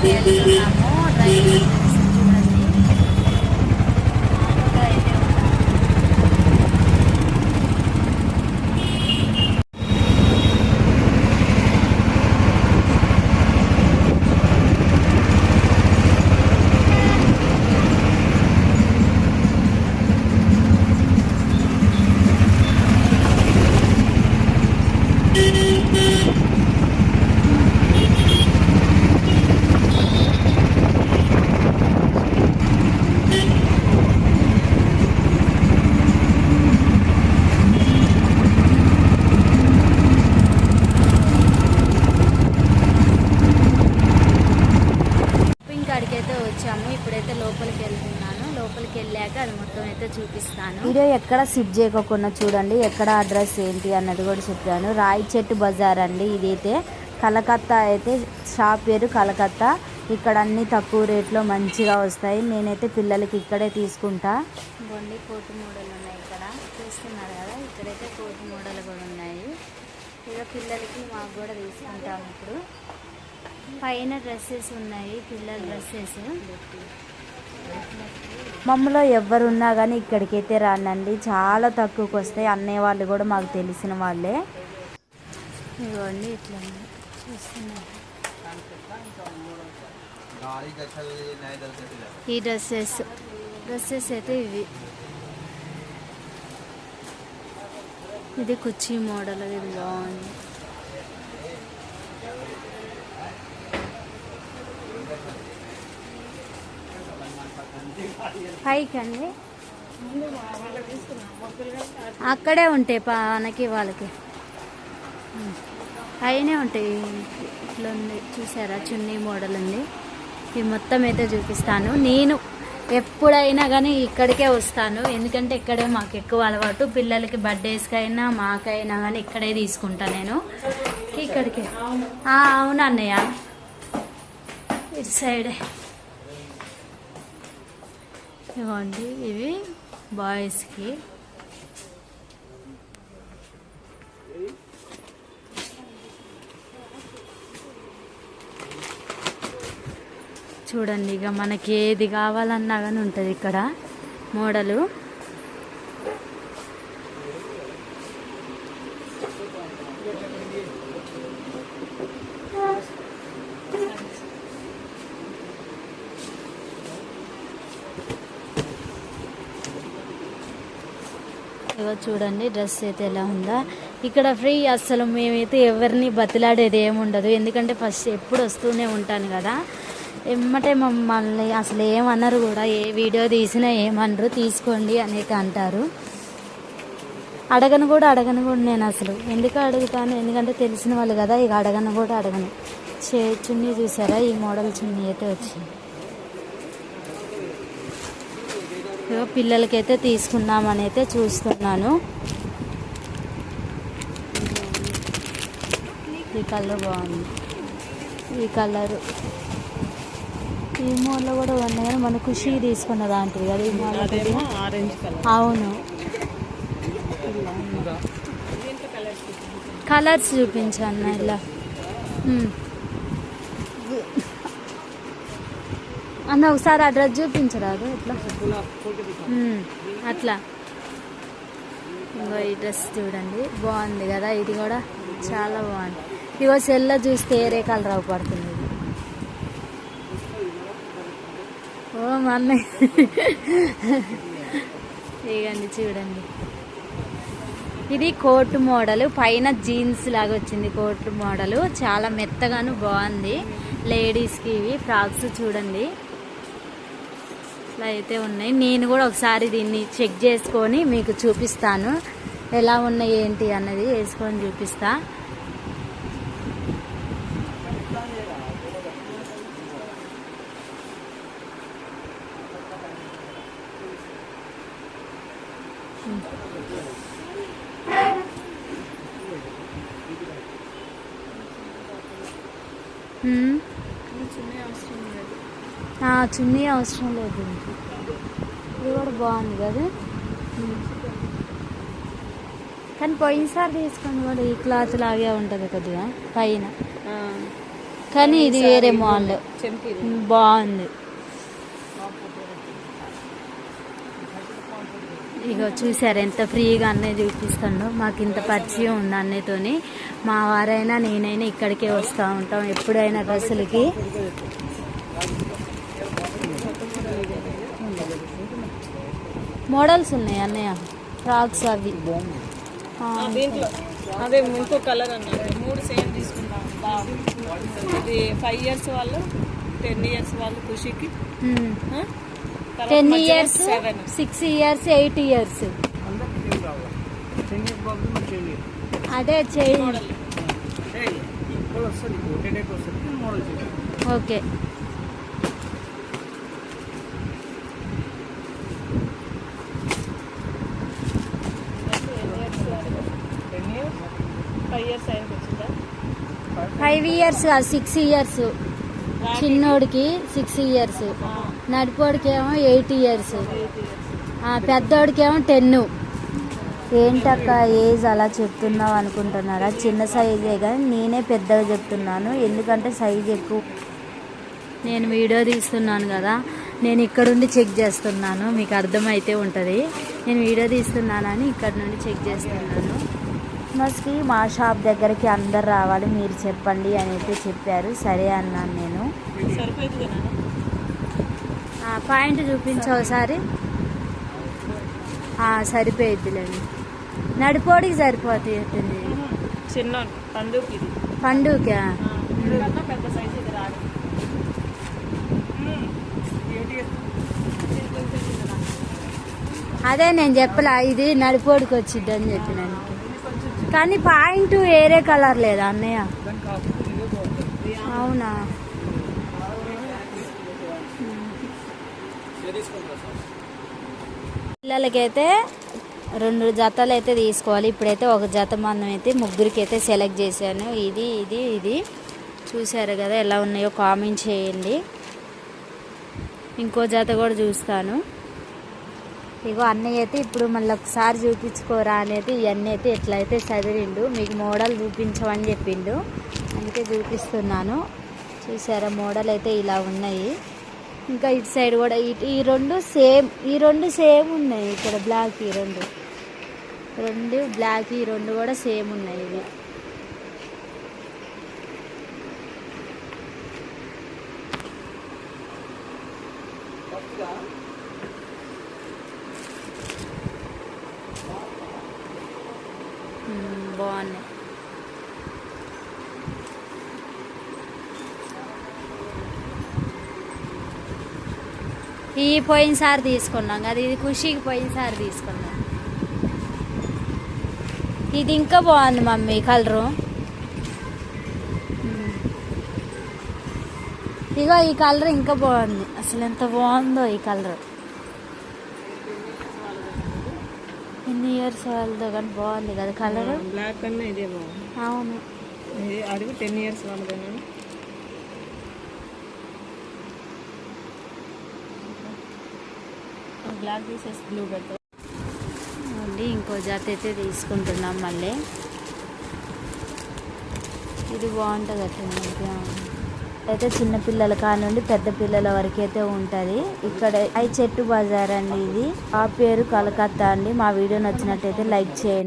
అయితే వెళ్తున్నాము. రైలు చూడండి. అయితే కాడికైతే వచ్చాము. ఇప్పుడైతే లోపలికి వెళ్తున్నాను. లోపలికి వెళ్ళాక అది మొత్తం అయితే చూపిస్తాను. వీడియో ఎక్కడ స్కిప్ చేయకుండా చూడండి. ఎక్కడ అడ్రస్ ఏంటి అన్నది కూడా చెప్తాను. రాయి చెట్టు బజార్ అండి. ఇదైతే కలకత్తా అయితే షాప్ పేరు కలకత్తా. ఇక్కడ అన్ని తక్కువ రేట్లో మంచిగా వస్తాయి. నేనైతే పిల్లలకి ఇక్కడే తీసుకుంటా. ఇవ్వండి కోటు మోడల్ ఉన్నాయి ఇక్కడ చూస్తున్నారు కదా. ఇక్కడైతే కోటు మోడల్ కూడా ఉన్నాయి. ఇక పిల్లలకి మాకు కూడా తీసుకుంటాము. ఇప్పుడు పైన డ్రెస్సెస్ ఉన్నాయి, పిల్లల డ్రెస్సెస్. మమ్మలో ఎవరున్నా కానీ ఇక్కడికైతే రానండి. చాలా తక్కువకి వస్తాయి. అన్నయ్య వాళ్ళు కూడా మాకు తెలిసిన వాళ్ళే. ఇవ్వండి ఇట్లా చూస్తున్నారు. ఈ డ్రెస్సెస్ అయితే ఇవి. ఇది కుర్చీ మోడల్. ఇది బాగుంది. పైకి అండి అక్కడే ఉంటాయి మనకి వాళ్ళకి పైనే ఉంటాయి. ఇట్లా ఉంది చూసారా, చున్నీ మోడల్ ఉంది. ఇది మొత్తం అయితే చూపిస్తాను. నేను ఎప్పుడైనా కానీ ఇక్కడికే వస్తాను. ఎందుకంటే ఇక్కడే మాకు ఎక్కువ అలవాటు. పిల్లలకి బర్త్డేస్కి అయినా మాకైనా కానీ ఇక్కడే తీసుకుంటాను నేను. ఇక్కడికే అవును అన్నయ్య. ఇటు సైడే ఇవ్వండి. ఇవి బాయ్స్కి. చూడండి, ఇక మనకి ఏది కావాలన్నా కానీ ఉంటుంది ఇక్కడ మోడలు. ఇగో చూడండి డ్రెస్ అయితే ఎలా ఉందా. ఇక్కడ ఫ్రీ. అసలు మేమైతే ఎవరిని బతిలాడేది ఏముండదు. ఎందుకంటే ఫస్ట్ ఎప్పుడు వస్తూనే ఉంటాను కదా. ఎమ్మటే మమ్మల్ని అసలు ఏమన్నారు కూడా. ఏ వీడియో తీసినా ఏమనరు, తీసుకోండి అనేది అంటారు. అడగను కూడా నేను అసలు. ఎందుకు అడుగుతాను, ఎందుకంటే తెలిసిన వాళ్ళు కదా. ఇక అడగను. చున్నీ చూసారా, ఈ మోడల్ చున్నీ అయితే వచ్చింది. పిల్లలకైతే తీసుకుందామని అయితే చూస్తున్నాను. ఈ కలర్ బాగుంది. ఈ కలరు ఈ మోడల్ కూడా ఉన్నాయి కానీ మన ఖుషి తీసుకున్న దాంట్లో కదా ఈ మోడల్. అవును, కలర్స్ చూపించాను ఇలా. అన్న ఒకసారి ఆ డ్రెస్ చూపించరాదు ఇట్లా అట్లా. ఈ డ్రెస్ చూడండి బాగుంది కదా. ఇది కూడా చాలా బాగుంది. ఇగో సెల్లో చూస్తే ఏరే కలర్ అవపడుతుంది. ఓ మన్న ఇగండి చూడండి. ఇది కోట్ మోడల్. పైన జీన్స్ లాగా వచ్చింది కోట్ మోడల్. చాలా మెత్తగాను బాగుంది. లేడీస్కి ఇవి ఫ్రాక్స్ చూడండి ఇట్లా అయితే ఉన్నాయి. నేను కూడా ఒకసారి దీన్ని చెక్ చేసుకొని మీకు చూపిస్తాను. ఎలా ఉన్నాయి ఏంటి అన్నది వేసుకొని చూపిస్తా. చున్నీ అవసరం లేదు. ఇది కూడా బాగుంది కదా. కానీ పోయినసారి తీసుకొని కూడా ఈ క్లాత్ లాగే ఉంటుంది కొద్దిగా పైన. కానీ ఇది వేరే మోడల్ బాగుంది. ఇగో చూసారు ఎంత ఫ్రీగా అన్నయ్య చూపిస్తుండో. మాకు ఇంత పరిచయం ఉంది అన్నయ్యతోని. మా వారైనా నేనైనా ఇక్కడికే వస్తూ ఉంటాం ఎప్పుడైనా డ్రెస్సులకి. మోడల్స్ ఉన్నాయి అన్నయ్య, ఫ్రాక్స్ అవి. దీంట్లో అదే ఇంకో కలర్ అన్నమాట, 3 సేమ్ తీసుకుందాం. ఇది 5 years వాళ్ళు, 10 years వాళ్ళు ఖుషికి, 10 years, 6 years, 8 years. అదే చేయండి. ఓకే. Five years 6 years. చిన్నోడికి 6 years, నడిపోడికేమో 8 years, పెద్దోడికేమో 10. ఏంటక్క ఏజ్ అలా చెప్తున్నావు అనుకుంటున్నారా? చిన్న సైజే కానీ నేనే పెద్దగా చెప్తున్నాను, ఎందుకంటే సైజ్ ఎక్కువ. నేను వీడియో తీస్తున్నాను కదా, నేను ఇక్కడుండి చెక్ చేస్తున్నాను, మీకు అర్థమైతే ఉంటుంది. నేను వీడియో తీస్తున్నానని ఇక్కడ నుండి చెక్ చేస్తున్నాను. క్రిస్మస్కి మా షాప్ దగ్గరికి అందరు రావాలి, మీరు చెప్పండి అని అయితే చెప్పారు. సరే అన్నాను నేను. పాయింట్ చూపించు ఒకసారి. సరిపోయిద్దిలేండి, నడిపోడికి సరిపోతుంది. చిన్న పండుగకి పండుగ పెద్ద సైజ్ ఇది రాదు. అదే నేను చెప్పలా, ఇది నడిపోడికి వచ్చిద్ది అని చెప్పినాను. కానీ పాయింట్ వేరే కలర్ లేదా అన్నయ్య? అవునా? పిల్లలకైతే 2 జతలు అయితే తీసుకోవాలి. ఇప్పుడైతే ఒక జత మనం అయితే ముగ్గురికి అయితే సెలెక్ట్ చేశాను. ఇది చూసారు కదా, ఎలా ఉన్నాయో కామెంట్ చేయండి. ఇంకో జత కూడా చూస్తాను. ఇగో అన్నయ్య అయితే ఇప్పుడు మళ్ళీ ఒకసారి చూపించుకోరా అనేది ఇవన్నీ అయితే ఎట్లయితే చదివిండు. మీకు మోడల్ చూపించమని చెప్పిండు, అందుకే చూపిస్తున్నాను. చూసారా, మోడల్ అయితే ఇలా ఉన్నాయి. ఇంకా ఇటు సైడ్ కూడా ఈ రెండు సేమ్ ఉన్నాయి. ఇక్కడ బ్లాక్ ఈ రెండు బ్లాక్, ఈ రెండు కూడా సేమ్ ఉన్నాయి. ఇవి బాగున్నాయి. ఈ పోయినసారి తీసుకున్నాం కదా, ఇది ఖుషికి పోయినసారి తీసుకున్నాం. ఇది ఇంకా బాగుంది మమ్మీ కలరు. ఇగో ఈ కలర్ ఇంకా బాగుంది, అసలు ఎంత బాగుందో ఈ కలర్. ఎన్ని ఇయర్స్ వాళ్ళతో కానీ బాగుంది కదా కలర్. బ్లాక్ కన్నా ఇదే బాగుంది. అవును, అడుగు 10 years వాళ్ళదేనా. బ్లాక్ తీసేసి బ్లూ పెడతాం. ఇంకో జాతి అయితే తీసుకుంటున్నాం మళ్ళీ. ఇది బాగుంటుంది అట్లా. అయితే చిన్నపిల్లల కానుండి పెద్ద పిల్లల వరకు అయితే ఉంటుంది. ఇక్కడ ఐ చెట్టు బజార్ అండి, ఇది ఆ పేరు కలకత్తా అండి. మా వీడియో నచ్చినట్టయితే లైక్ చేయండి.